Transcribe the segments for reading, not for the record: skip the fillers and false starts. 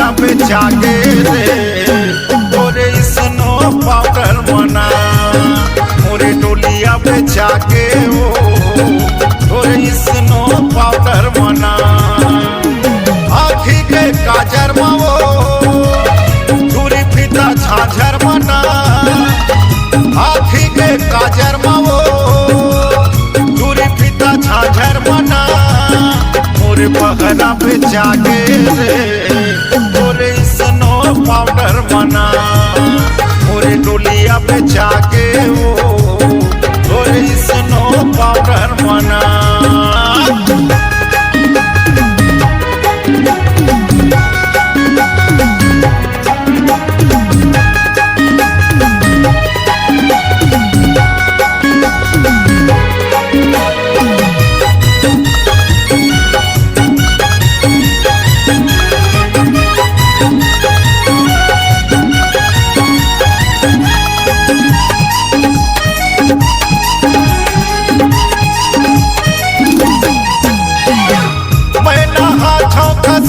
पहरा पे जाके रे तोरे स्नो पाउडर मना मोरे डोलिया पे जाके ओ तोरे स्नो पाउडर मना आँखी के काजर मावो धूरी फीता झांझर मना आँखी के काजर मावो धूरी फीता झांझर मना मोरे पहरा पे जाके रे तोरे स्नो पाउडर मना मोरे डोलिया पे जाके ओ तोरे स्नो पाउडर मना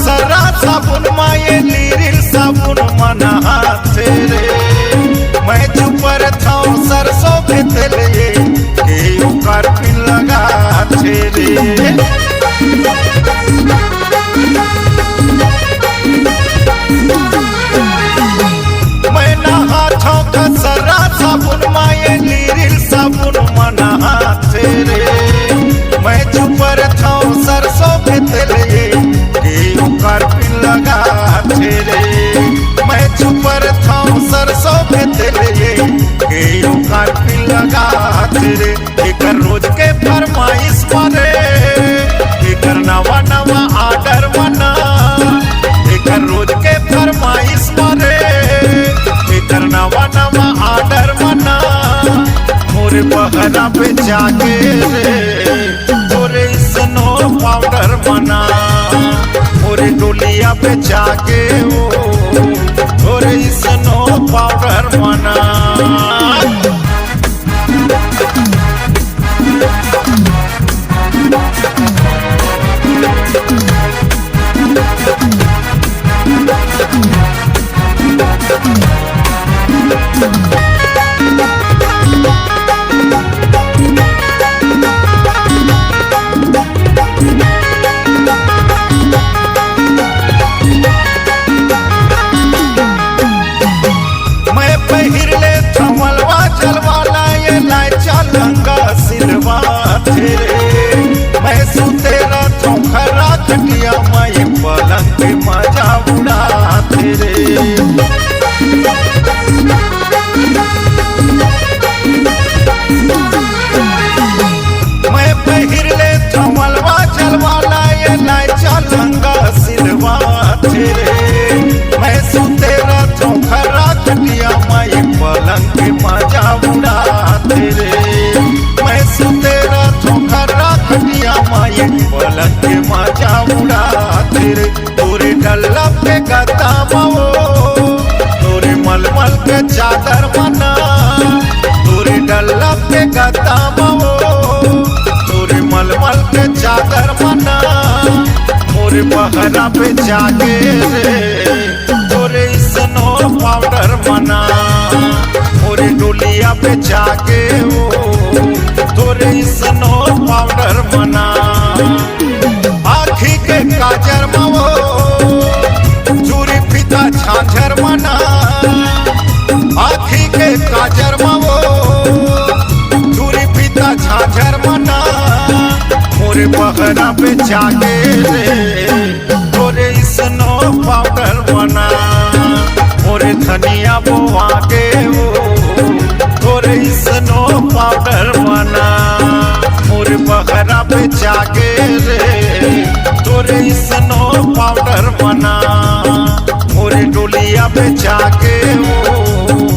सरा साबुन माये लीरिल साबुन मना हाथे रे मैं चुपर था सरसों के तेले के ऊपर पिन लगा रे मैं नहाथों का सरा साबुन माये लीरिल साबुन मना हाथे रे मैं चुपर था सरसों के तेले पिन लगा रे मैं चुपर था सरसों के तेले पिन लगा रे एक रोज के फरमाइश मारे एक नवा नवा आर्डर बना एक रोज के फरमाइश मारे एक नवा नवा आर्डर बना मोरे पहरा पे जाके रे तोरे स्नो पाउडर बना मोरे डोलिया पे जाके ओ तोरे स्नो पाउडर मना मैं सुते रातों खरा खटिया मैं पलंग पे मजा उड़ाते रे मैं पहिर ले थमलवा चलवाला ये लाइचा लंगा सिलवा रे मैं सुते रातों खरा खटिया मैं पलंग पे मजा उड़ाते रे मैं सुते रातों खरा खटिया माये पलंग के मजा उड़ाते रे तोरे डल्ला पे गद्दा मावो तोरे मलमल के चादर मना तोरे डल्ला पे गद्दा मावो तोरे मलमल के चादर मना मोरे पहरा पे जाके रे तोरे स्नो पाउडर मना मोरे डोलिया पे जाके ओ तोरे स्नो पाउडर मना आँखी के काजर मावो चूरी फीता झांझर मना आँखी के काजर मावो चूरी फीता झांझर मना मोरे पहरा पे जाके रे तोरे स्नो पाउडर मना मोरे धनिया बोआ के ओ तोरे स्नो पाउडर मना मोरे पहरा पे जाके रे तोरे स्नो पाउडर मना मोरे डोलिया पे जाके ओ